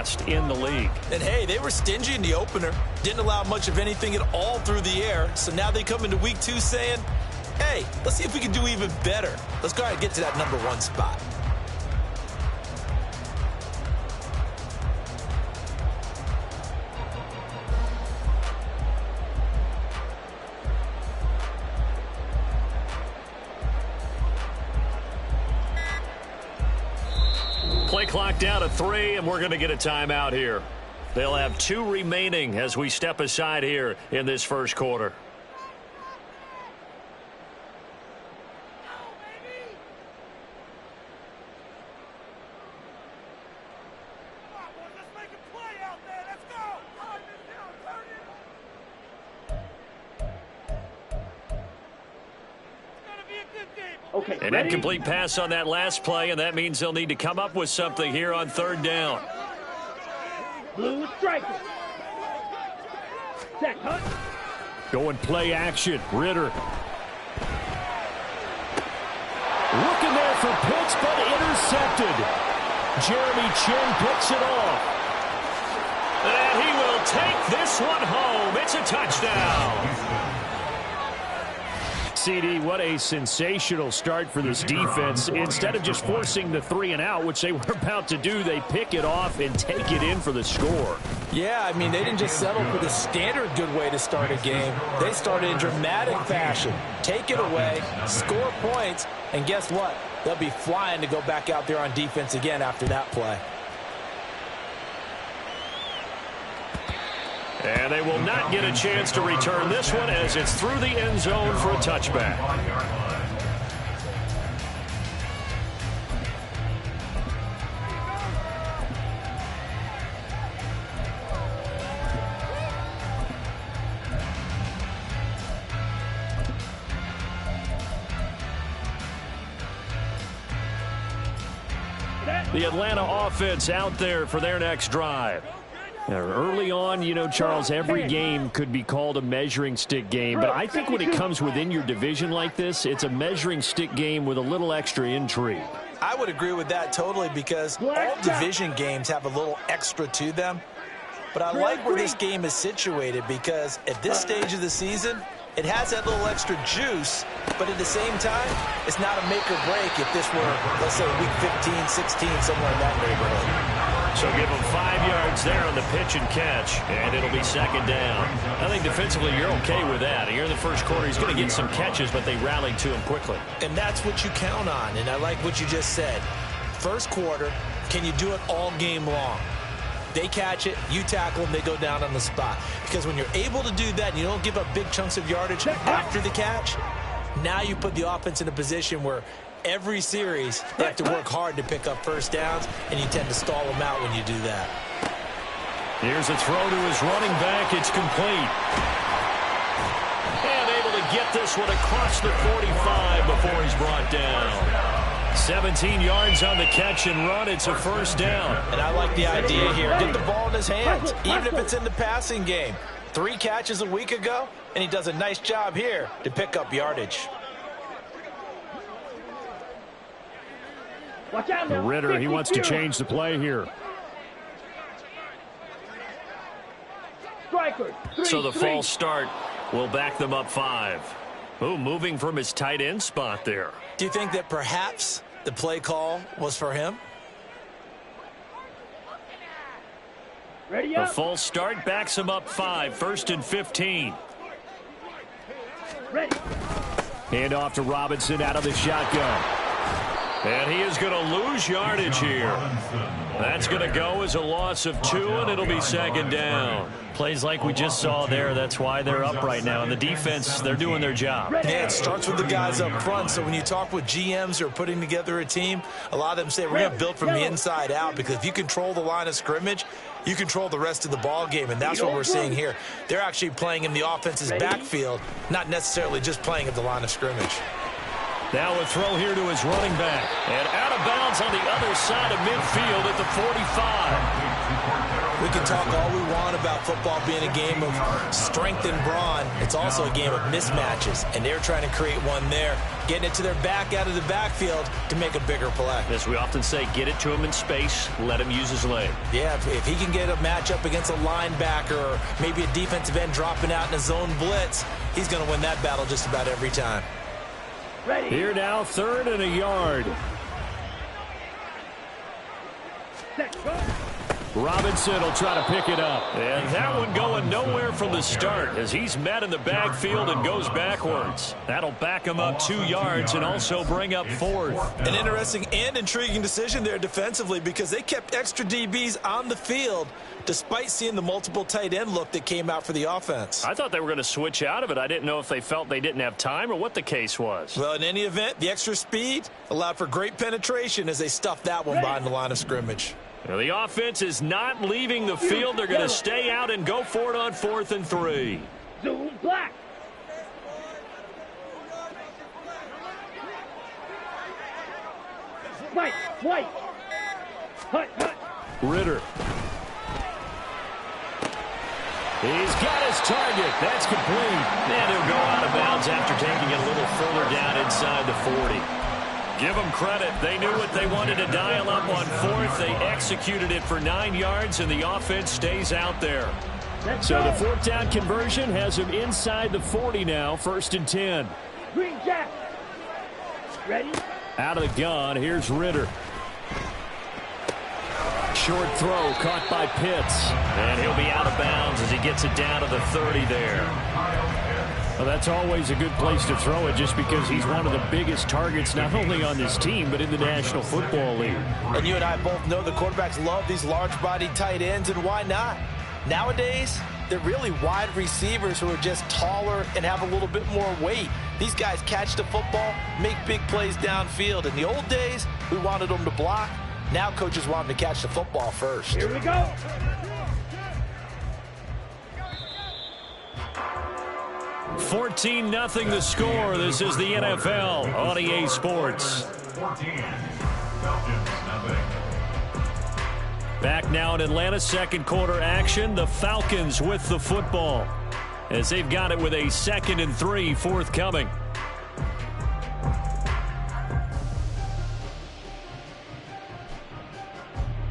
best in the league. And, hey, they were stingy in the opener. Didn't allow much of anything at all through the air. So now they come into week 2 saying, hey, let's see if we can do even better. Let's go ahead and get to that #1 spot. Play clock down to 3, and we're going to get a timeout here. They'll have 2 remaining as we step aside here in this first quarter. An incomplete pass on that last play, and that means they'll need to come up with something here on 3rd down. Blue striker. Set, cut. Going play action. Ritter. Looking there for Pitts, but intercepted. Jeremy Chin picks it off. And he will take this one home. It's a touchdown. CD, what a sensational start for this defense. Instead of just forcing the 3 and out, which they were about to do, they pick it off and take it in for the score. Yeah, I mean, they didn't just settle for the standard good way to start a game. They started in dramatic fashion. Take it away, score points, and guess what? They'll be flying to go back out there on defense again after that play. And they will not get a chance to return this one as it's through the end zone for a touchback. The Atlanta offense out there for their next drive. Now, early on, you know, Charles, every game could be called a measuring stick game. But I think when it comes within your division like this, it's a measuring stick game with a little extra intrigue. I would agree with that totally because all division games have a little extra to them. But I like where this game is situated because at this stage of the season, it has that little extra juice, but at the same time, it's not a make or break if this were, let's say, week 15, 16, somewhere in that neighborhood. So give him 5 yards there on the pitch and catch, and it'll be 2nd down. I think defensively you're okay with that. Here in the first quarter, he's going to get some catches, but they rallied to him quickly. And that's what you count on, and I like what you just said. First quarter, can you do it all game long? They catch it, you tackle them, they go down on the spot. Because when you're able to do that and you don't give up big chunks of yardage after the catch, now you put the offense in a position where every series they have to work hard to pick up first downs, and you tend to stall them out when you do that. Here's a throw to his running back. It's complete. And able to get this one across the 45 before he's brought down. 17 yards on the catch and run. It's a 1st down. And I like the idea here. Get the ball in his hands, even if it's in the passing game. 3 catches a week ago, and he does a nice job here to pick up yardage. Ritter, he wants to change the play here. So the false start will back them up 5. Oh, moving from his tight end spot there. Do you think that perhaps the play call was for him? The false start backs him up 5, 1st and 15. Hand off to Robinson out of the shotgun. And he is going to lose yardage here. That's going to go as a loss of 2, and it'll be 2nd down. Plays like we just saw there. That's why they're up right now. And the defense, they're doing their job. Yeah, it starts with the guys up front. So when you talk with GMs who are putting together a team, a lot of them say we're going to build from the inside out, because if you control the line of scrimmage, you control the rest of the ball game, and that's what we're seeing here. They're actually playing in the offense's backfield, not necessarily just playing at the line of scrimmage. Now a throw here to his running back. And out of bounds on the other side of midfield at the 45. We can talk all we want about football being a game of strength and brawn. It's also a game of mismatches, and they're trying to create one there, getting it to their back out of the backfield to make a bigger play. As we often say, get it to him in space, let him use his leg. Yeah, if he can get a matchup against a linebacker or maybe a defensive end dropping out in a zone blitz, he's going to win that battle just about every time. Ready. Here now, 3rd and a yard. Set, go. Robinson will try to pick it up. And that one going nowhere from the start as he's met in the backfield and goes backwards. That'll back him up 2 yards and also bring up 4th. An interesting and intriguing decision there defensively because they kept extra DBs on the field despite seeing the multiple tight end look that came out for the offense. I thought they were going to switch out of it. I didn't know if they felt they didn't have time or what the case was. Well, in any event, the extra speed allowed for great penetration as they stuffed that one behind the line of scrimmage. Well, the offense is not leaving the field. They're going to stay out and go for it on 4th and 3. Zoom black. White, white. Hut, hut. Ritter. He's got his target. That's complete. And he'll go out of bounds after taking it a little further down inside the 40. Give them credit. They knew what they wanted to dial up on 4th. They executed it for 9 yards, and the offense stays out there. So the 4th down conversion has him inside the 40 now, 1st and 10. Green jack. Ready. Out of the gun, here's Ritter. Short throw caught by Pitts. And he'll be out of bounds as he gets it down to the 30 there. Well, that's always a good place to throw it just because he's one of the biggest targets not only on this team but in the National Football League. And you and I both know the quarterbacks love these large-bodied tight ends, and why not? Nowadays, they're really wide receivers who are just taller and have a little bit more weight. These guys catch the football, make big plays downfield. In the old days, we wanted them to block. Now coaches want them to catch the football first. Here we go. $14-0 the score. This is the NFL on EA Sports. Back now in Atlanta, 2nd quarter action. The Falcons with the football as they've got it with a 2nd and 3 forthcoming.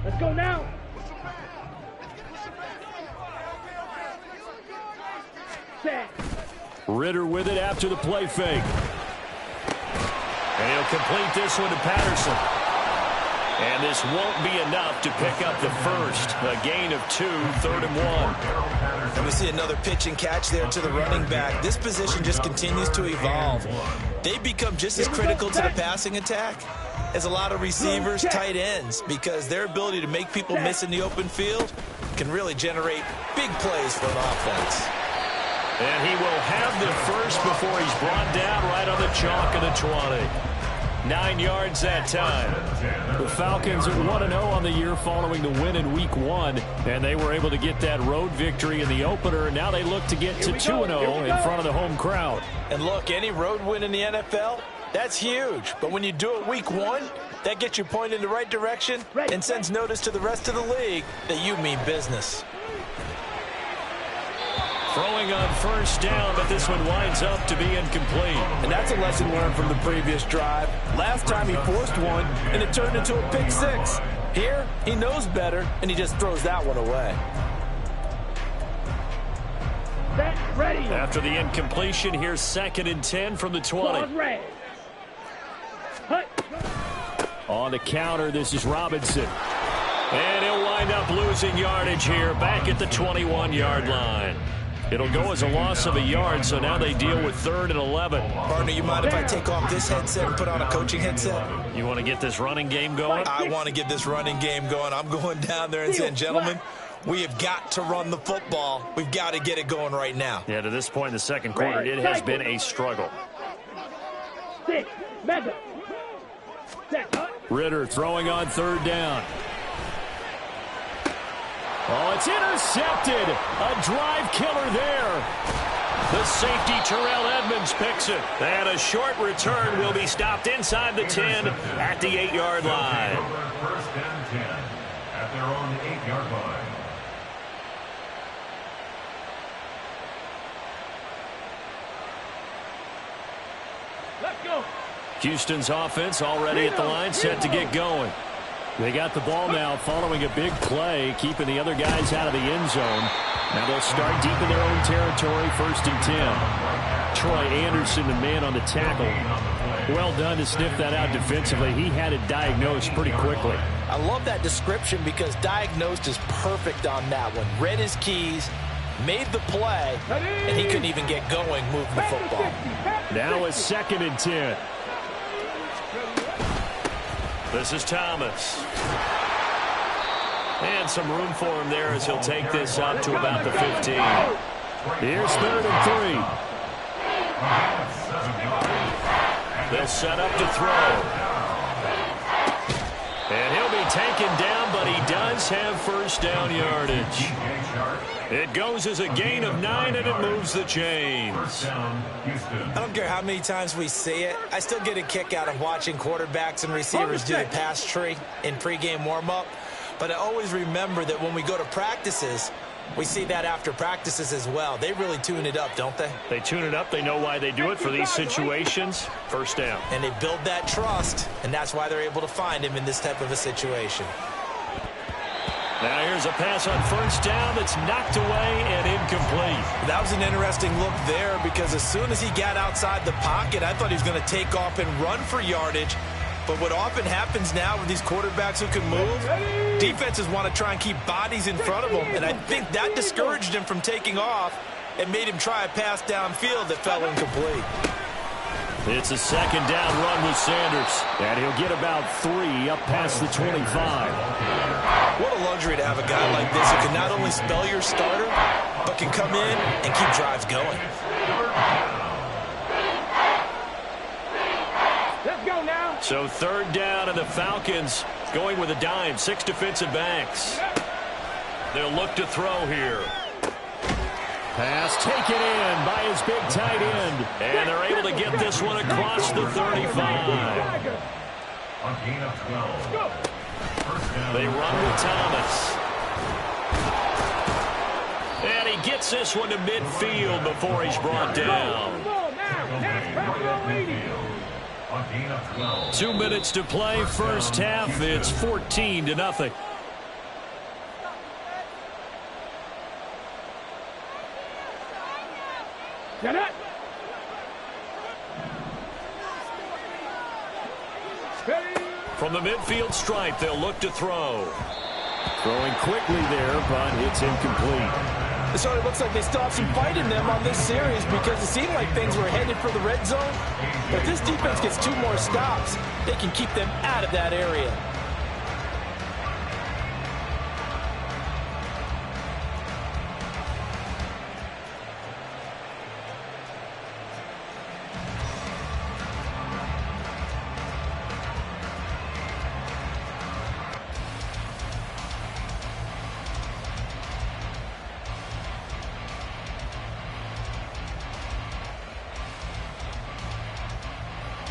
Let's go now. Set. Ritter with it after the play fake. And he'll complete this one to Patterson. And this won't be enough to pick up the first. A gain of 2, 3rd and 1. And we see another pitch and catch there to the running back. This position just continues to evolve. They become just as critical to the passing attack as a lot of receivers, tight ends, because their ability to make people miss in the open field can really generate big plays for an offense. And he will have the first before he's brought down right on the chalk of the 20. 9 yards that time. The Falcons are 1-0 on the year following the win in Week 1, and they were able to get that road victory in the opener. Now they look to get to 2-0 in front of the home crowd. And look, any road win in the NFL, that's huge. But when you do it Week 1, that gets you pointed in the right direction and sends notice to the rest of the league that you mean business. Throwing on 1st down, but this one winds up to be incomplete. And that's a lesson learned from the previous drive. Last time he forced one, and it turned into a pick 6. Here, he knows better, and he just throws that one away. Set. Ready. After the incompletion, here's 2nd and 10 from the 20. Ball's red. Hut. On the counter, this is Robinson. And he'll wind up losing yardage here back at the 21-yard line. It'll go as a loss of a yard, so now they deal with 3rd and 11. Partner, you mind if I take off this headset and put on a coaching headset? You want to get this running game going? I want to get this running game going. I'm going down there and saying, gentlemen, we have got to run the football. We've got to get it going right now. Yeah, to this point in the 2nd quarter, it has been a struggle. 6. Mega. Set. Hut. Ritter throwing on 3rd down. Oh, it's intercepted. A drive killer there. The safety, Terrell Edmonds, picks it. And a short return will be stopped inside the 10 at the 8-yard line. 1st and 10 at their own 8-yard line. Go. Houston's offense already at the line, set to get going. They got the ball now following a big play, keeping the other guys out of the end zone. Now they'll start deep in their own territory, 1st and 10. Troy Anderson, the man on the tackle. Well done to sniff that out defensively. He had it diagnosed pretty quickly. I love that description because diagnosed is perfect on that one. Read his keys, made the play, and he couldn't even get going moving the football. Now it's 2nd and 10. This is Thomas. And some room for him there as he'll take this up to about the 15. Here's 3rd and 3. They'll set up to throw. And he'll be taken down, but he does have 1st down yardage. It goes as a gain of 9, and it moves the chains. I don't care how many times we see it. I still get a kick out of watching quarterbacks and receivers do the pass tree in pregame warm-up. But I always remember that when we go to practices, we see that after practices as well. They really tune it up, don't they? They tune it up. They know why they do it for these situations. 1st down. And they build that trust, and that's why they're able to find him in this type of a situation. Now here's a pass on 1st down that's knocked away and incomplete. That was an interesting look there because as soon as he got outside the pocket, I thought he was going to take off and run for yardage. But what often happens now with these quarterbacks who can move, defenses want to try and keep bodies in front of them, and I think that discouraged him from taking off and made him try a pass downfield that fell incomplete. It's a 2nd down run with Sanders, and he'll get about 3 up past the 25. What a luxury to have a guy like this who can not only spell your starter, but can come in and keep drives going. Let's go now. So 3rd down, and the Falcons going with a dime. 6 defensive backs. They'll look to throw here. Pass taken in by his big tight end. And they're able to get this one across the 35. They run with Thomas. And he gets this one to midfield before he's brought down. 2 minutes to play, 1st half. It's 14-0. Get it. From the midfield stripe, they'll look to throw. Throwing quickly there, but it's incomplete. So it looks like they still have some fight in them on this series because it seemed like things were headed for the red zone. But if this defense gets 2 more stops, they can keep them out of that area.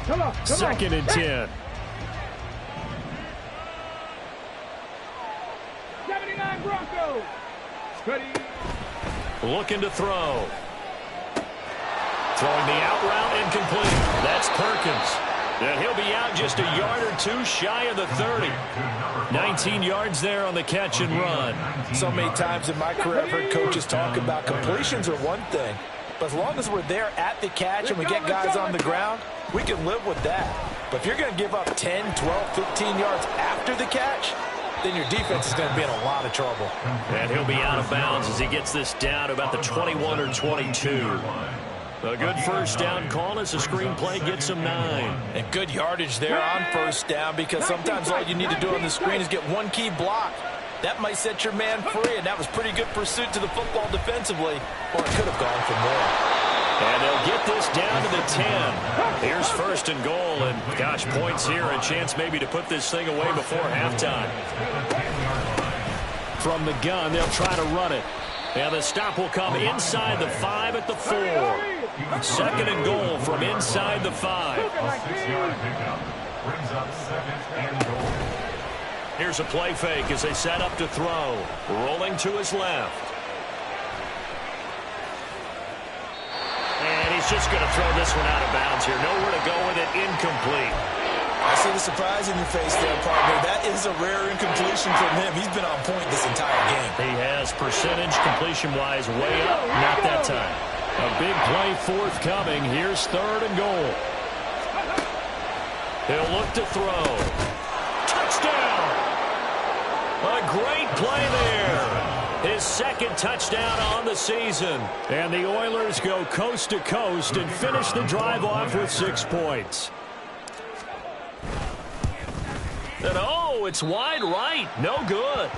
Come on. 2nd and 10. 79 Broncos. Ready. Looking to throw. Throwing the out route, incomplete. That's Perkins. And he'll be out just a yard or 2 shy of the 30. 19 yards there on the catch and run. So many times in my career I've heard coaches talk about completions are one thing. But as long as we're there at the catch and we get guys on the ground, we can live with that. But if you're going to give up 10, 12, 15 yards after the catch, then your defense is going to be in a lot of trouble. And he'll be out of bounds as he gets this down to about the 21 or 22. A good 1st down call as the screenplay gets him 9. And good yardage there on 1st down because sometimes all you need to do on the screen is get 1 key block. That might set your man free, and that was pretty good pursuit to the football defensively, or it could have gone for more. And they'll get this down to the 10. Here's 1st and goal, and gosh, points here, a chance maybe to put this thing away before halftime. From the gun, they'll try to run it. And the stop will come inside the 5 at the 4. 2nd and goal from inside the 5. Here's a play fake as they set up to throw. Rolling to his left. And he's he's just going to throw this one out of bounds here. Nowhere to go with it. Incomplete. I see the surprise in your face there, partner. That is a rare incompletion from him. He's been on point this entire game. He has percentage completion-wise way up. Not that time. A big play forthcoming. Here's 3rd and goal. He'll look to throw. Touchdown! A great play there. His 2nd touchdown on the season. And the Oilers go coast to coast and finish the drive off with 6 points. And oh, it's wide right. No good.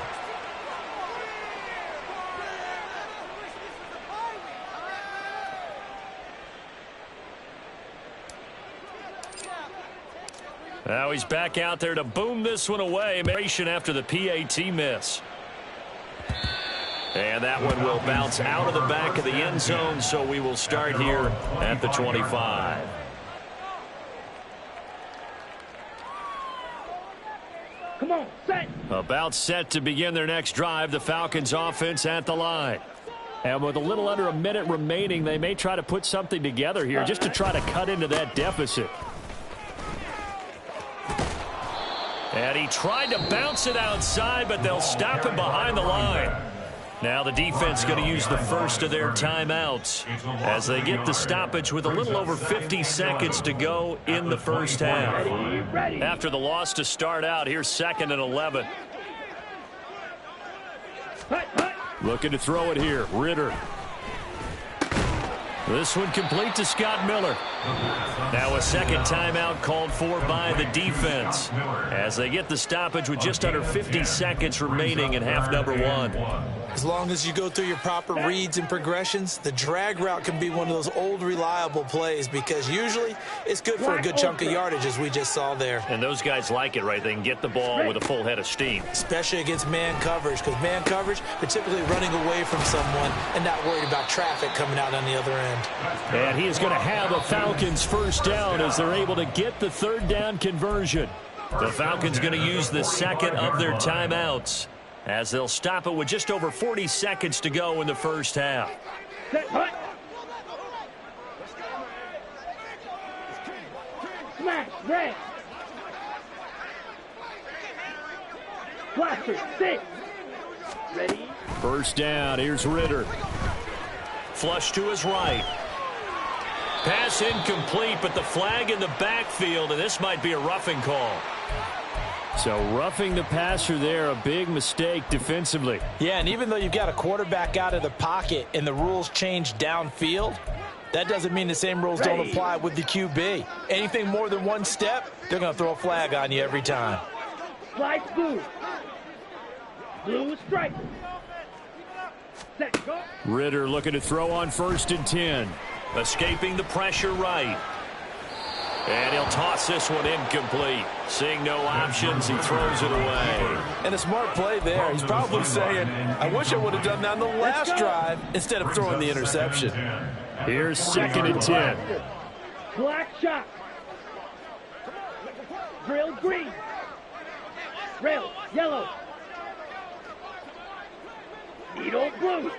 Now he's back out there to boom this one away. After the PAT miss. And that one will bounce out of the back of the end zone, so we will start here at the 25. Come on, set. About set to begin their next drive. The Falcons offense at the line. And with a little under a minute remaining, they may try to put something together here just to try to cut into that deficit. And he tried to bounce it outside, but they'll stop him behind the line. Now the defense going to use the first of their timeouts as they get the stoppage with a little over 50 seconds to go in the first half. After the loss to start out, here's 2nd and 11. Looking to throw it here. Ritter. This one complete to Scott Miller. Now a 2nd timeout called for by the defense as they get the stoppage with just under 50 seconds remaining in half number 1. As long as you go through your proper reads and progressions, the drag route can be one of those old reliable plays because usually it's good for a good chunk of yardage as we just saw there. And those guys like it, right? They can get the ball with a full head of steam. Especially against man coverage because man coverage, they're typically running away from someone and not worried about traffic coming out on the other end. And he is going to have a Falcons first down as they're able to get the 3rd down conversion. The Falcons going to use the 2nd of their timeouts as they'll stop it with just over 40 seconds to go in the first half. Smash, red. Blaster, 6. Ready? First down. Here's Ritter. Flush to his right. Pass incomplete, but the flag in the backfield, and this might be a roughing call. So roughing the passer there, a big mistake defensively. Yeah, and even though you've got a quarterback out of the pocket and the rules change downfield, that doesn't mean the same rules don't apply with the QB. Anything more than 1 step, they're going to throw a flag on you every time. Flies blue. Blue strike. Set, go. Ritter looking to throw on 1st and 10. Escaping the pressure right. And he'll toss this one incomplete. Seeing no options, he throws it away. And a smart play there. He's probably saying, I wish I would have done that on the last drive instead of throwing the interception. Here's 2nd and 10. Black shot. Drill green. Rail yellow. Needle blue.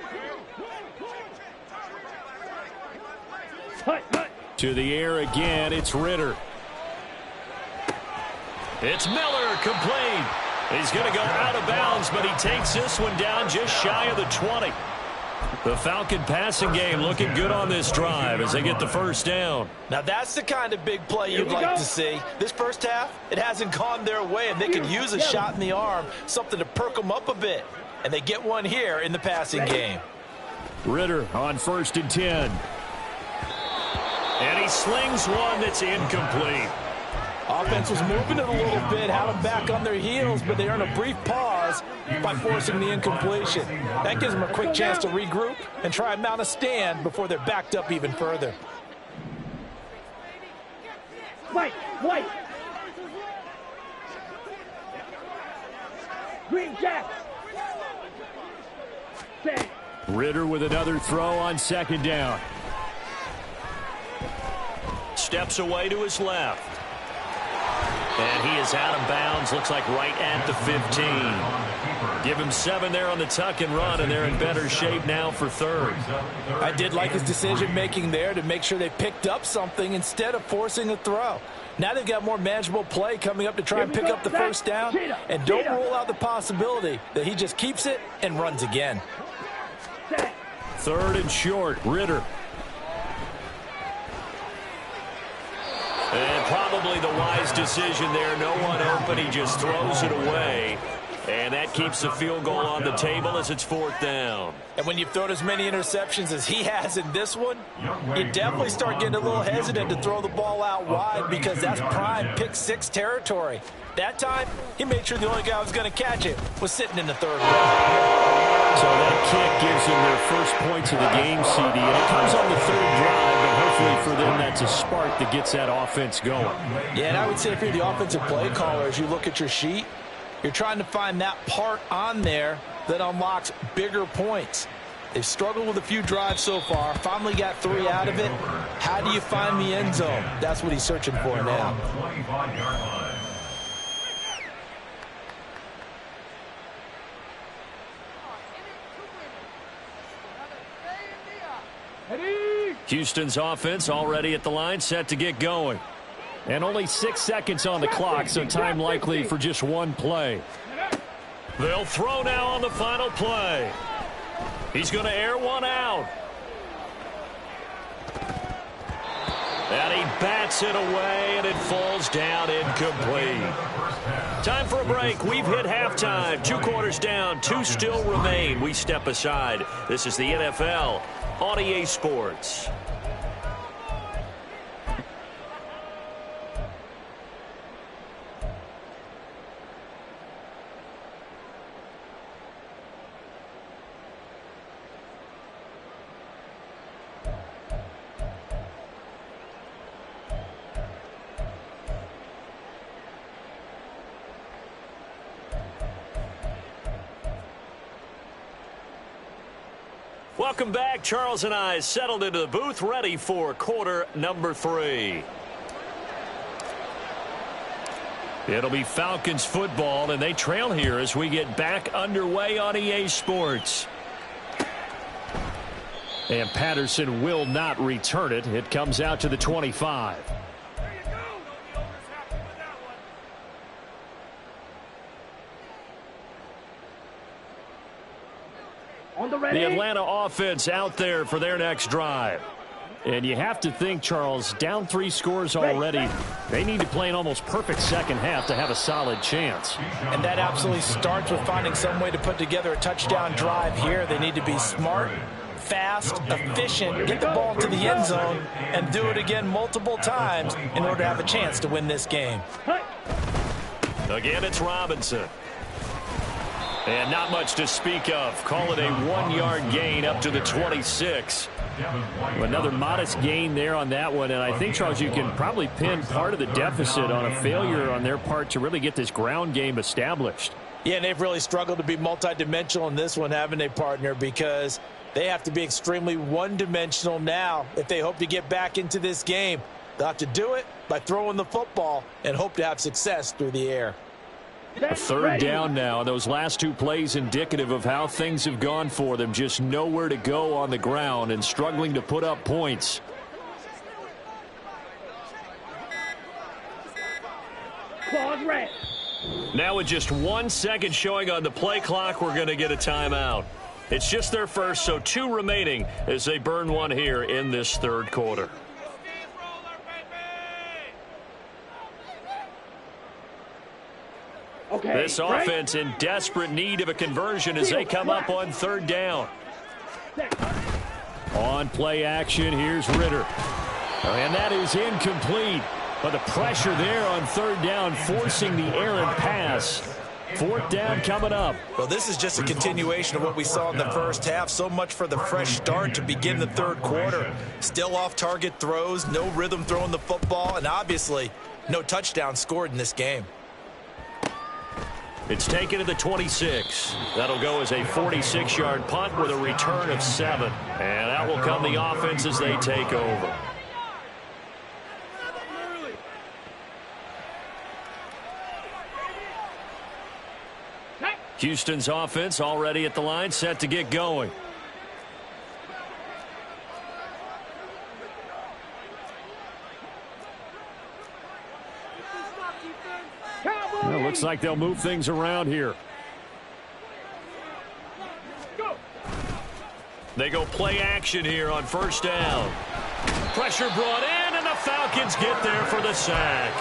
Hut, hut. To the air again, it's Ritter. It's Miller, complete. He's going to go out of bounds, but he takes this one down just shy of the 20. The Falcon passing game looking good on this drive as they get the first down. Now that's the kind of big play you'd like to see. This first half, it hasn't gone their way, and they could use a shot in the arm, something to perk them up a bit. And they get one here in the passing game. Ritter on 1st and 10. And he slings one that's incomplete. Offense was moving it a little bit, had them back on their heels, but they earn a brief pause by forcing the incompletion. That gives them a quick chance to regroup and try and mount a stand before they're backed up even further. White, white. Green jack. Set. Ritter with another throw on 2nd down. Steps away to his left. And he is out of bounds, looks like right at the 15. Give him 7 there on the tuck and run, and they're in better shape now for third. I did like his decision-making there to make sure they picked up something instead of forcing a throw. Now they've got more manageable play coming up to try and pick up the first down. And don't rule out the possibility that he just keeps it and runs again. Third and short, Ritter. And probably the wise decision there. No one open. He just throws it away. And that keeps the field goal on the table as it's 4th down. And when you've thrown as many interceptions as he has in this one, you definitely start getting a little hesitant to throw the ball out wide because that's prime pick 6 territory. That time, he made sure the only guy who was going to catch it was sitting in the third row. So that kick gives them their first points of the game, CD. And it comes on the 3rd drive, but hopefully for them that's a spark that gets that offense going. Yeah, and I would say if you're the offensive play caller, as you look at your sheet, you're trying to find that part on there that unlocks bigger points. They've struggled with a few drives so far, finally got 3 out of it. How do you find the end zone? That's what he's searching for now. Houston's offense already at the line, set to get going. And only 6 seconds on the clock, so time likely for just one play. They'll throw now on the final play. He's going to air one out. And he bats it away, and it falls down incomplete. Time for a break. We've hit halftime. 2 quarters down, 2 still remain. We step aside. This is the NFL on EA Sports. Welcome back. Charles and I settled into the booth, ready for quarter number 3. It'll be Falcons football, and they trail here as we get back underway on EA Sports. And Patterson will not return it. It comes out to the 25. The Atlanta offense out there for their next drive. And you have to think, Charles, down 3 scores already. They need to play an almost perfect second half to have a solid chance. And that absolutely starts with finding some way to put together a touchdown drive here. They need to be smart, fast, efficient, get the ball to the end zone, and do it again multiple times in order to have a chance to win this game. Again, it's Robinson. And not much to speak of. Call it a 1-yard gain up to the 26. Another modest gain there on that one. And I think, Charles, you can probably pin part of the deficit on a failure on their part to really get this ground game established. Yeah, and they've really struggled to be multidimensional in this one, haven't they, partner? Because they have to be extremely one-dimensional now if they hope to get back into this game. They'll have to do it by throwing the football and hope to have success through the air. A 3rd down now. Those last 2 plays indicative of how things have gone for them. Just nowhere to go on the ground and struggling to put up points. Claws red. Now with just 1 second showing on the play clock, we're going to get a timeout. It's just their first, so 2 remaining as they burn one here in this 3rd quarter. Okay, this offense in desperate need of a conversion as they come up on 3rd down. On play action, here's Ritter. And that is incomplete. But the pressure there on 3rd down, forcing the errant pass. 4th down coming up. Well, this is just a continuation of what we saw in the first half. So much for the fresh start to begin the 3rd quarter. Still off-target throws, no rhythm throwing the football, and obviously no touchdown scored in this game. It's taken to the 26. That'll go as a 46-yard punt with a return of 7. And that will come the offense as they take over. Houston's offense already at the line, set to get going. Well, looks like they'll move things around here. They go play action here on first down. Pressure brought in, and the Falcons get there for the sack.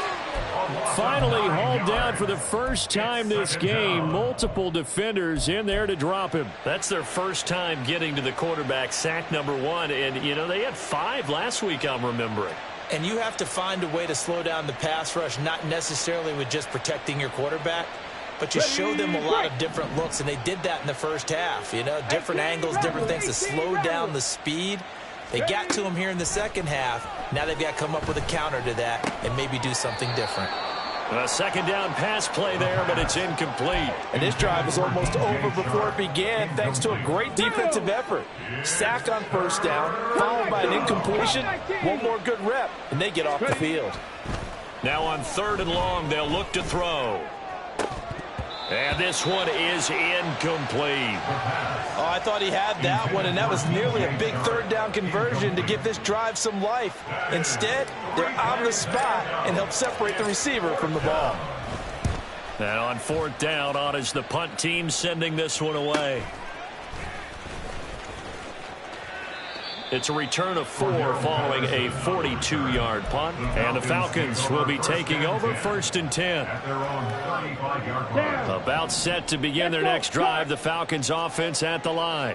Finally hauled down for the first time this game. Multiple defenders in there to drop him. That's their first time getting to the quarterback, sack number 1. And, you know, they had 5 last week, I'm remembering. And you have to find a way to slow down the pass rush, not necessarily with just protecting your quarterback, but you show them a lot of different looks, and they did that in the first half. You know, different angles, different things to slow down the speed. They got to him here in the second half. Now they've got to come up with a counter to that and maybe do something different. A second down pass play there, but it's incomplete. And this drive was almost over before it began thanks to a great defensive effort. Sack on first down, followed by an incompletion. One more good rep, and they get off the field. Now on 3rd and long, they'll look to throw. And this one is incomplete. Oh, I thought he had that one, and that was nearly a big 3rd down conversion to give this drive some life. Instead, they're on the spot and help separate the receiver from the ball. And on 4th down, on is the punt team sending this one away. It's a return of 4 following a 42-yard punt. And the Falcons will be taking over 1st and 10. About set to begin their next drive. The Falcons offense at the line.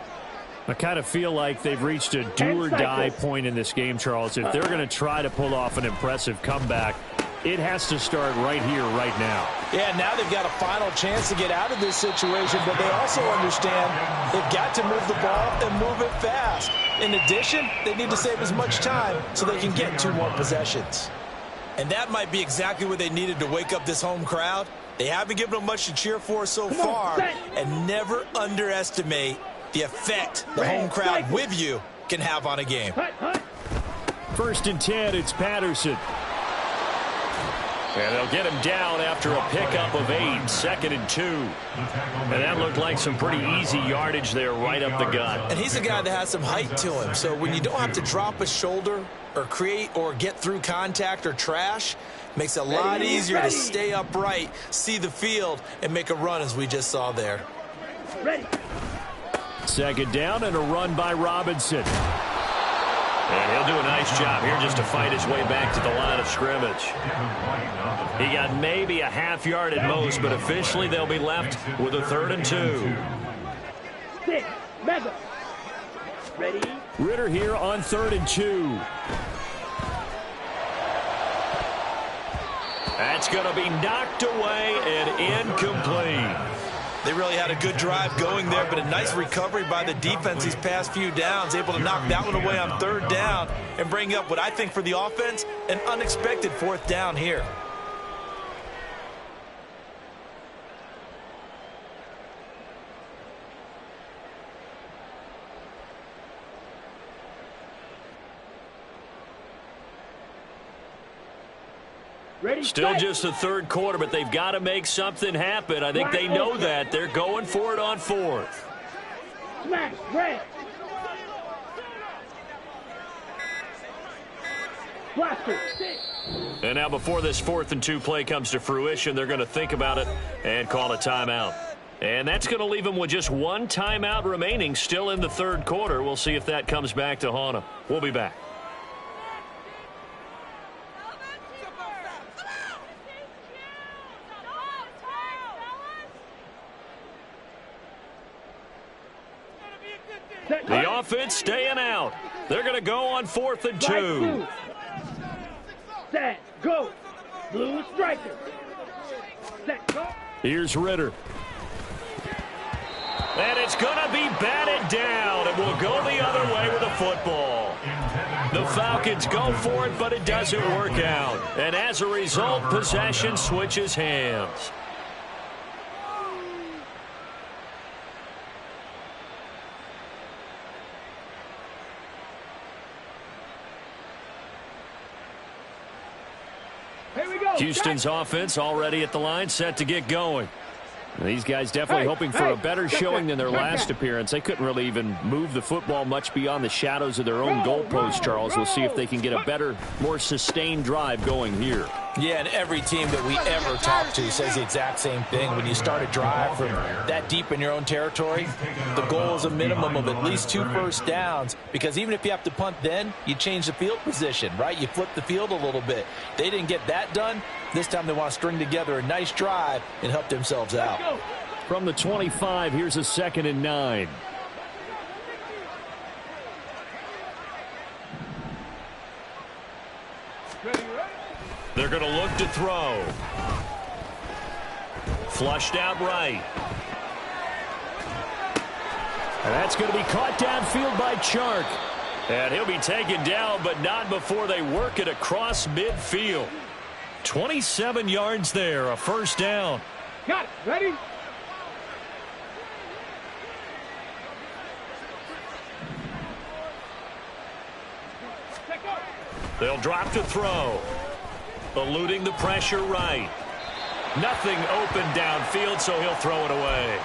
I kind of feel like they've reached a do-or-die point in this game, Charles. If they're going to try to pull off an impressive comeback, it has to start right here, right now. Yeah, now they've got a final chance to get out of this situation, but they also understand they've got to move the ball and move it fast. In addition, they need to save as much time so they can get 2 more possessions. And that might be exactly what they needed to wake up this home crowd. They haven't given them much to cheer for so far, and never underestimate the effect the home crowd with you can have on a game. 1st and 10, it's Patterson. And they'll get him down after a pickup of 8, 2nd and 2. And that looked like some pretty easy yardage there right up the gut. And he's a guy that has some height to him. So when you don't have to drop a shoulder or create or get through contact or trash, makes it a lot easier to stay upright, see the field, and make a run as we just saw there. 2nd down and a run by Robinson. And he'll do a nice job here just to fight his way back to the line of scrimmage. He got maybe a half yard at most, but officially they'll be left with a 3rd and 2. 6, Mega. Ready? Ritter here on 3rd and 2. That's going to be knocked away and incomplete. They really had a good drive going there, but a nice recovery by the defense these past few downs, able to knock that one away on 3rd down and bring up what I think for the offense, an unexpected 4th down here. Still just the 3rd quarter, but they've got to make something happen. I think they know that. They're going for it on 4th. Smash, red. Blaster, 6. And now before this 4th and 2 play comes to fruition, they're going to think about it and call a timeout. And that's going to leave them with just 1 timeout remaining still in the 3rd quarter. We'll see if that comes back to haunt them. We'll be back. The offense staying out. They're going to go on 4th and 2. Set, go. Blue striker. Set, go. Here's Ritter. And it's going to be batted down, and we'll go the other way with the football. The Falcons go for it, but it doesn't work out. And as a result, possession switches hands. Houston's offense already at the line, set to get going. These guys definitely hoping for a better showing than their last appearance. They couldn't really even move the football much beyond the shadows of their own goalpost, Charles. We'll see if they can get a better, more sustained drive going here. Yeah, and every team that we ever talk to says the exact same thing. When you start a drive from that deep in your own territory, the goal is a minimum of at least 2 first downs, because even if you have to punt then, you change the field position, right? You flip the field a little bit. They didn't get that done. This time they want to string together a nice drive and help themselves out. From the 25, here's a 2nd and 9. They're going to look to throw. Flushed out right. And that's going to be caught downfield by Chark. And he'll be taken down, but not before they work it across midfield. 27 yards there, a first down. Got it. Ready? They'll drop to throw. Eluding the pressure right. Nothing open downfield, so he'll throw it away.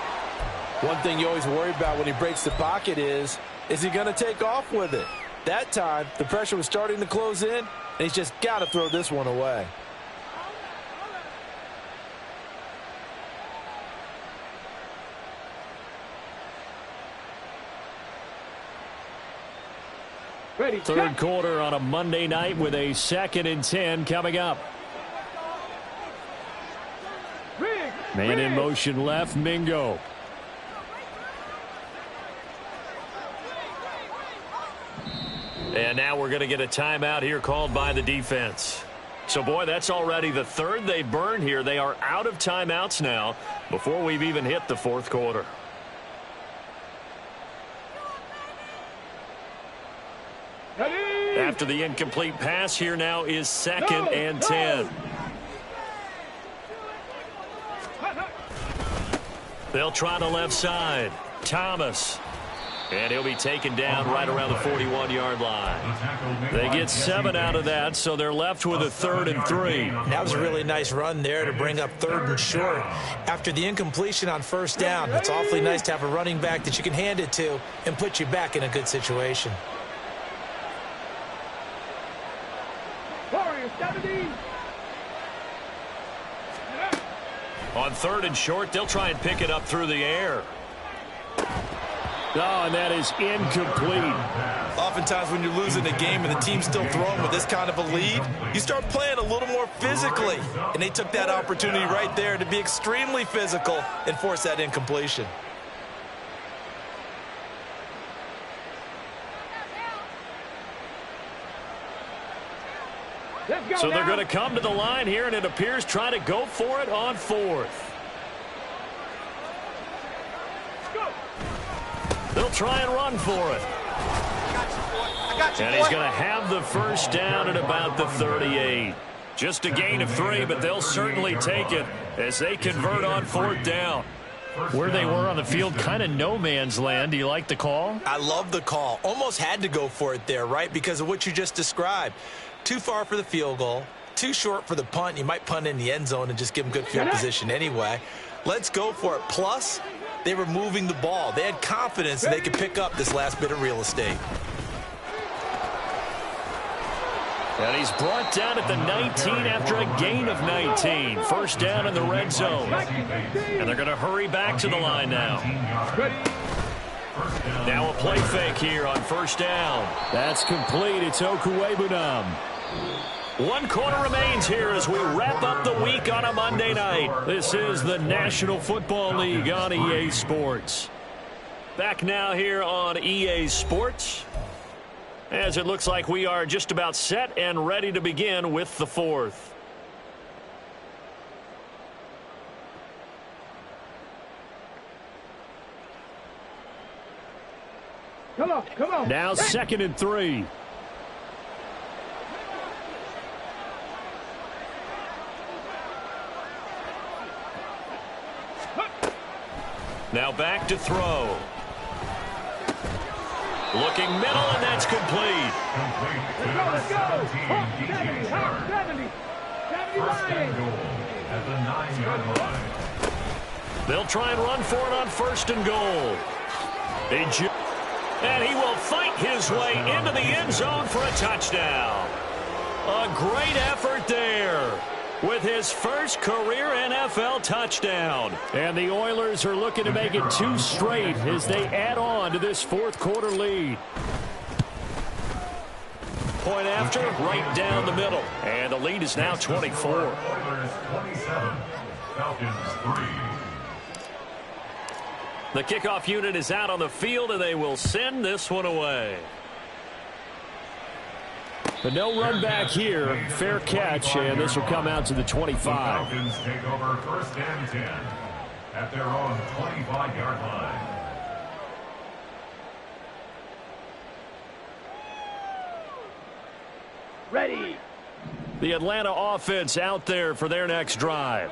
One thing you always worry about when he breaks the pocket is he going to take off with it? That time, the pressure was starting to close in, and he's just got to throw this one away. Ready. Third quarter on a Monday night with a 2nd and 10 coming up. Man in motion left, Mingo. And now we're going to get a timeout here called by the defense. So, boy, that's already the 3rd they burned here. They are out of timeouts now before we've even hit the 4th quarter. After the incomplete pass, here now is 2nd and 10. They'll try the left side. Thomas. And he'll be taken down right around the 41-yard line. They get 7 out of that, so they're left with a 3rd and 3. That was a really nice run there to bring up 3rd and short. After the incompletion on first down, it's awfully nice to have a running back that you can hand it to and put you back in a good situation. On 3rd and short, they'll try and pick it up through the air. Oh, and that is incomplete. Oftentimes when you're losing a game and the team's still throwing with this kind of a lead, you start playing a little more physically. And they took that opportunity right there to be extremely physical and force that incompletion. So they're going to come to the line here, and it appears try to go for it on 4th. They'll try and run for it. And he's going to have the first down at about the 38. Just a gain of 3, but they'll certainly take it as they convert on 4th down. Where they were on the field, kind of no man's land. Do you like the call? I love the call. Almost had to go for it there, right? Because of what you just described. Too far for the field goal, too short for the punt. You might punt in the end zone and just give them good field position anyway. Let's go for it. Plus, they were moving the ball. They had confidence that they could pick up this last bit of real estate. And he's brought down at the 19 after a gain of 19. First down in the red zone. And they're going to hurry back to the line now. Now a play fake here on first down. That's complete. It's Okuwebunam. 1 quarter remains here as we wrap up the week on a Monday night. This is the National Football League on EA Sports. Back now here on EA Sports, as it looks like we are just about set and ready to begin with the 4th. Come on, come on. Now 2nd and 3. Now back to throw. Looking middle, and that's complete. Let's go, let's go. 70, 70. 70 Lions. At the 9-yard line. They'll try and run for it on 1st and goal. And he will fight his way into the end zone for a touchdown. A great effort there with his first career NFL touchdown. And the Oilers are looking to make it 2 straight as they add on to this 4th quarter lead. Point after, right down the middle. And the lead is now 24. Oilers 27, Falcons 3. The kickoff unit is out on the field, and they will send this one away. But no run back here. Fair catch, and this will come out to the 25. The Falcons take over 1st and 10 at their own 25-yard line. Ready. The Atlanta offense out there for their next drive.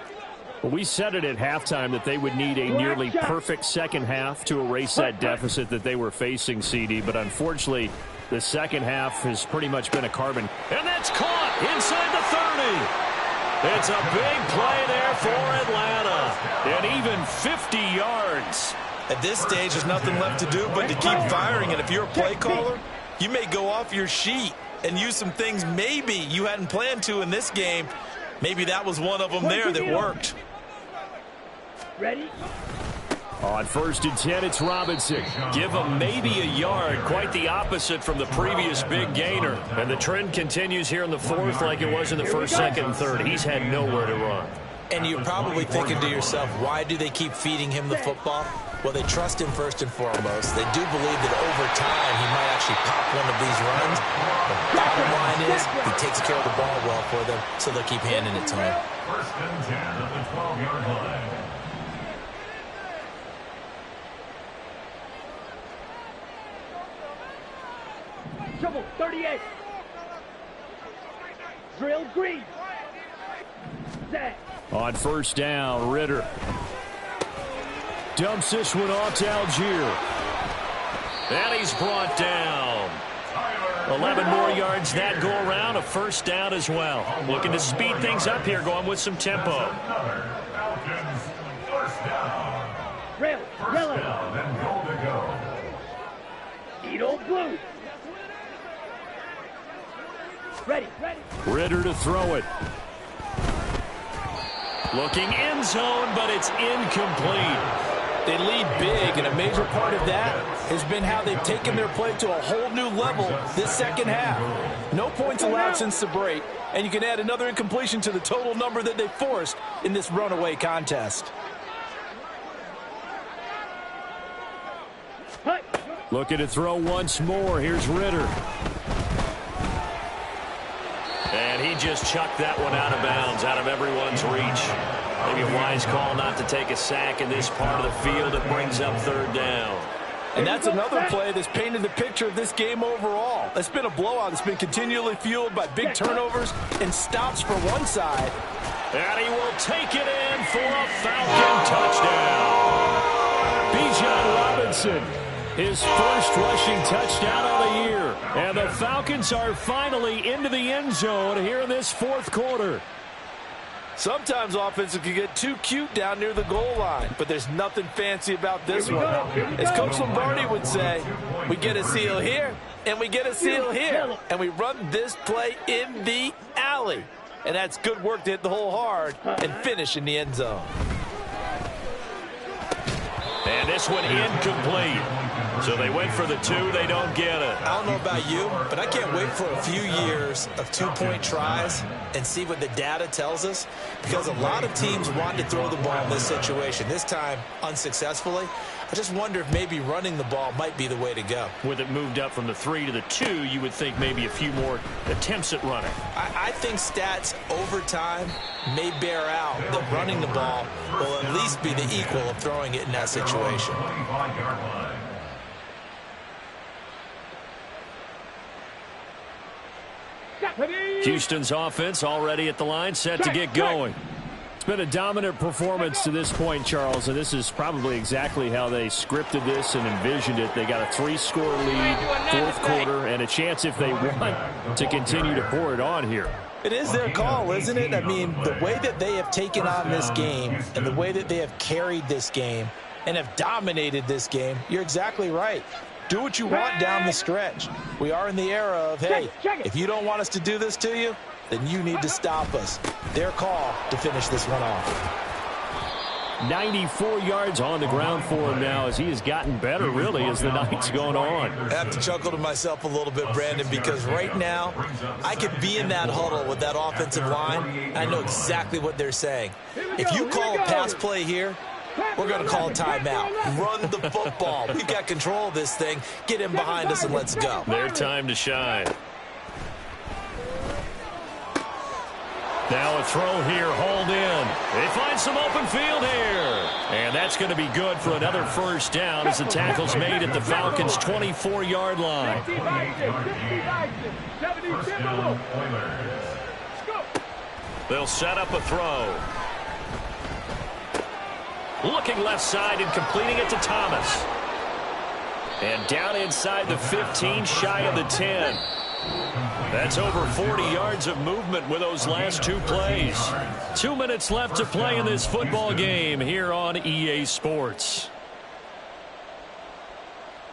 Well, we said it at halftime that they would need a nearly perfect second half to erase that deficit that they were facing, CD. But unfortunately, the second half has pretty much been a carbon. And that's caught inside the 30. It's a big play there for Atlanta. And even 50 yards. At this stage, there's nothing left to do but to keep firing. And if you're a play caller, you may go off your sheet and use some things maybe you hadn't planned to in this game. Maybe that was one of them there that worked. Ready? On 1st and 10, it's Robinson. Give him maybe a yard. Quite the opposite from the previous big gainer. And the trend continues here in the 4th like it was in the 1st, 2nd, and 3rd. He's had nowhere to run. And you're probably thinking to yourself, why do they keep feeding him the football? Well, they trust him first and foremost. They do believe that over time he might actually pop one of these runs. The bottom line is he takes care of the ball well for them, so they'll keep handing it to him. 1st and 10 at the 12-yard line. Trouble, 38. Drill green. Set. On 1st down, Ritter dumps this one off to Algier. And he's brought down. 11 more yards that go around, a 1st down as well. Looking to speed things up here, going with some tempo. Falcons 1st down. Rail, 1st down and goal to go. Eat old blue. Ready, ready. Ritter to throw it. Looking end zone, but it's incomplete. They lead big, and a major part of that has been how they've taken their play to a whole new level this second half. No points allowed since the break, and you can add another incompletion to the total number that they forced in this runaway contest. Looking to throw once more. Here's Ritter. And he just chucked that one out of bounds, out of everyone's reach. Maybe a wise call not to take a sack in this part of the field. It brings up 3rd down. And that's another play that's painted the picture of this game overall. It's been a blowout. It's been continually fueled by big turnovers and stops for one side. And he will take it in for a Falcon touchdown. Bijan Robinson, his first rushing touchdown of the year. And the Falcons are finally into the end zone here in this 4th quarter. Sometimes offenses can get too cute down near the goal line, but there's nothing fancy about this one. As Coach Lombardi would say, we get a seal here, and we get a seal here, and we run this play in the alley. And that's good work to hit the hole hard and finish in the end zone. And this one incomplete. So they went for the 2. They don't get it. I don't know about you, but I can't wait for a few years of 2-point tries and see what the data tells us, because a lot of teams want to throw the ball in this situation. This time, unsuccessfully. I just wonder if maybe running the ball might be the way to go. With it moved up from the 3 to the 2, you would think maybe a few more attempts at running. I think stats over time may bear out that running the ball will at least be the equal of throwing it in that situation. Houston's offense already at the line, set to get going. It's been a dominant performance to this point, Charles, and this is probably exactly how they scripted this and envisioned it. They got a 3-score lead, 4th quarter, and a chance if they want to continue to pour it on here. It is their call, isn't it? I mean, the way that they have taken on this game and the way that they have carried this game and have dominated this game, you're exactly right. Do what you want down the stretch. We are in the era of, hey, if you don't want us to do this to you, then you need to stop us. Their call to finish this one off. 94 yards on the ground for him now as he has gotten better, really, as the night's going on. I have to chuckle to myself a little bit, Brandon, because right now I could be in that huddle with that offensive line. I know exactly what they're saying. If you call a pass play here, we're going to call a timeout. Run the football. We've got control of this thing. Get in behind us and let's go. Their time to shine. Now a throw here, hauled in. They find some open field here. And that's going to be good for another first down as the tackle's made at the Falcons' 24-yard line. They'll set up a throw. Looking left side and completing it to Thomas. And down inside the 15, shy of the 10. That's over 40 yards of movement with those last two plays. 2 minutes left to play in this football game here on EA Sports.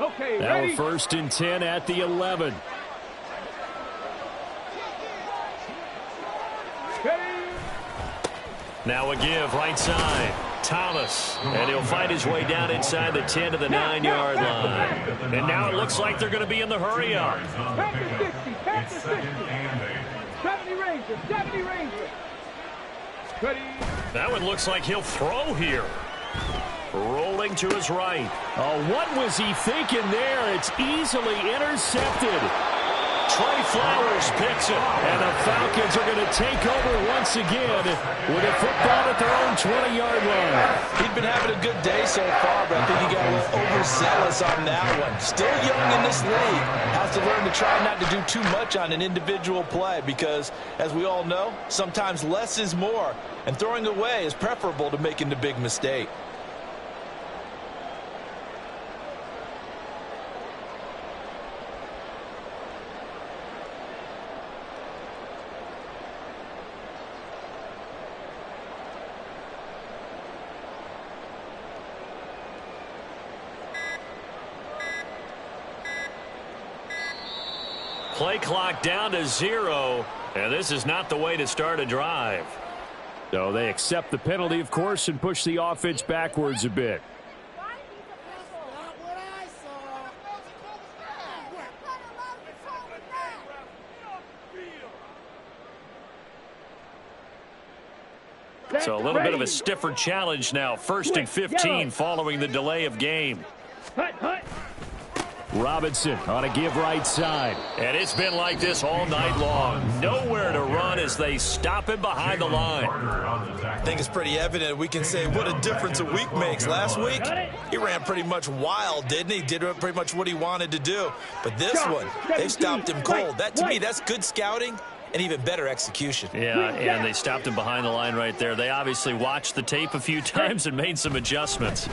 Okay, now ready? A 1st and 10 at the 11. Now a give right side. Thomas, and he'll find his way down inside the 10 to the 9-yard line. And now it looks like they're going to be in the hurry-up. Back to 60, back to 60. 70 Rangers, 70 Rangers. Ready? That one looks like he'll throw here. Rolling to his right. Oh, what was he thinking there? It's easily intercepted. Trey Flowers picks it, and the Falcons are going to take over once again with a football at their own 20-yard line. He'd been having a good day so far, but I think he got a little overzealous on that one. Still young in this league. Has to learn to try not to do too much on an individual play because, as we all know, sometimes less is more, and throwing away is preferable to making the big mistake. Play clock down to 0, and this is not the way to start a drive. So they accept the penalty, of course, and push the offense backwards a bit. So a little bit of a stiffer challenge now. 1st and 15 following the delay of game. Hut, hut. Robinson on a give right side. And it's been like this all night long. Nowhere to run as they stop him behind the line. I think it's pretty evident. We can say what a difference a week makes. Last week, he ran pretty much wild, didn't he? Did pretty much what he wanted to do. But this one, they stopped him cold. That, to me, that's good scouting and even better execution. Yeah, and they stopped him behind the line right there. They obviously watched the tape a few times and made some adjustments.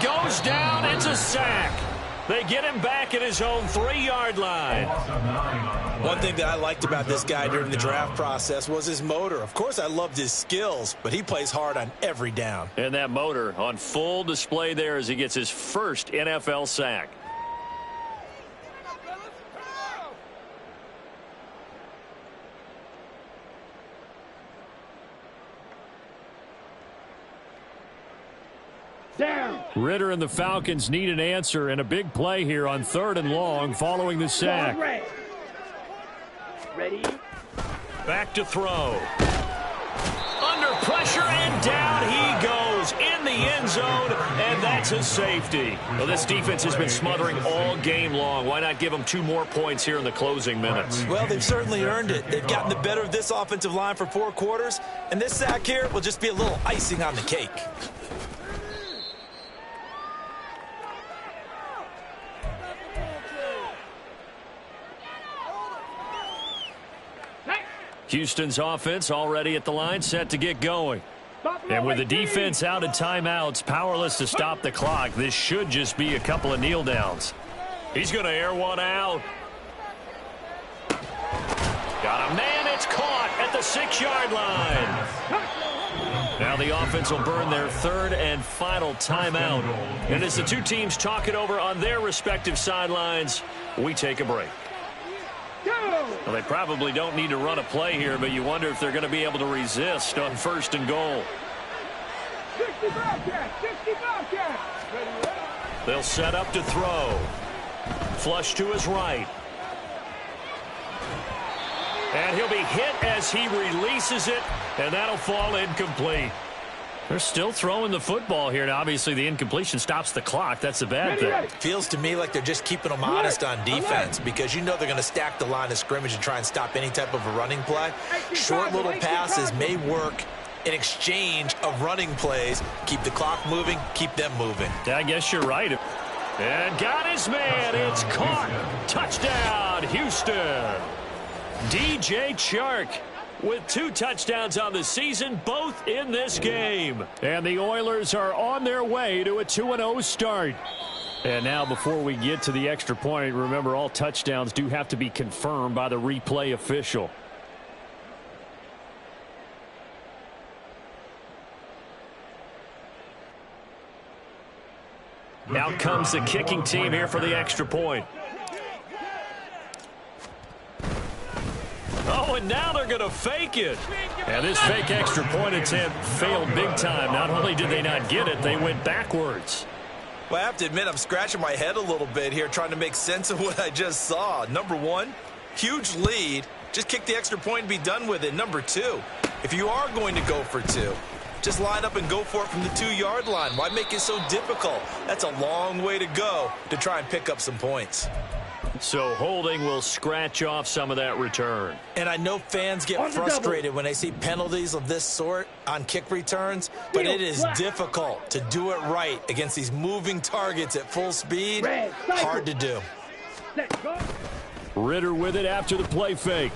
Goes down. It's a sack. They get him back at his own 3-yard line. One thing that I liked about this guy during the draft process was his motor. Of course, I loved his skills, but he plays hard on every down. And that motor on full display there as he gets his first NFL sack. Down. Ritter and the Falcons need an answer and a big play here on 3rd and long following the sack. Ready? Back to throw. Under pressure and down he goes in the end zone, and that's a safety. Well, this defense has been smothering all game long. Why not give them 2 more points here in the closing minutes? Well, they've certainly earned it. They've gotten the better of this offensive line for 4 quarters, and this sack here will just be a little icing on the cake. Houston's offense already at the line, set to get going. And with the defense out of timeouts, powerless to stop the clock, this should just be a couple of kneel downs. He's going to air one out. Got a man. It's caught at the 6-yard line. Now the offense will burn their third and final timeout. And as the two teams talk it over on their respective sidelines, we take a break. Well, they probably don't need to run a play here, but you wonder if they're going to be able to resist on 1st and goal. 60 Bobcats! 60 Bobcats! They'll set up to throw. Flush to his right. And he'll be hit as he releases it, and that'll fall incomplete. They're still throwing the football here, and obviously the incompletion stops the clock. That's a bad thing. Feels to me like they're just keeping them honest on defense because you know they're going to stack the line of scrimmage and try and stop any type of a running play. Short little passes may work in exchange of running plays. Keep the clock moving, keep them moving. I guess you're right. And got his man. It's caught. Touchdown, Houston. DJ Chark with 2 touchdowns on the season, both in this game. And the Oilers are on their way to a 2-0 start. And now before we get to the extra point, remember all touchdowns do have to be confirmed by the replay official. Out comes the kicking team here for the extra point. Oh, and now they're going to fake it. And this fake extra point attempt failed big time. Not only did they not get it, they went backwards. Well, I have to admit, I'm scratching my head a little bit here trying to make sense of what I just saw. Number one, huge lead. Just kick the extra point and be done with it. Number two, if you are going to go for 2, just line up and go for it from the 2-yard line. Why make it so difficult? That's a long way to go to try and pick up some points. So holding will scratch off some of that return. And I know fans get frustrated when they see penalties of this sort on kick returns, but it is difficult to do it right against these moving targets at full speed. Hard to do. Ritter with it after the play fake.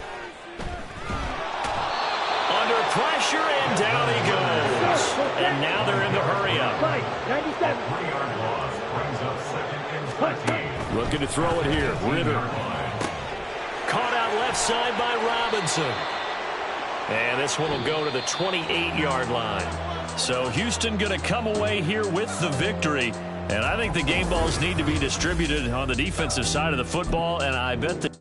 Under pressure, and down he goes. And now they're in the hurry-up. 97. 3-yard loss brings up 2nd and 20. Looking to throw it here. Ritter. Caught out left side by Robinson. And this one will go to the 28-yard line. So Houston going to come away here with the victory. And I think the game balls need to be distributed on the defensive side of the football, and I bet that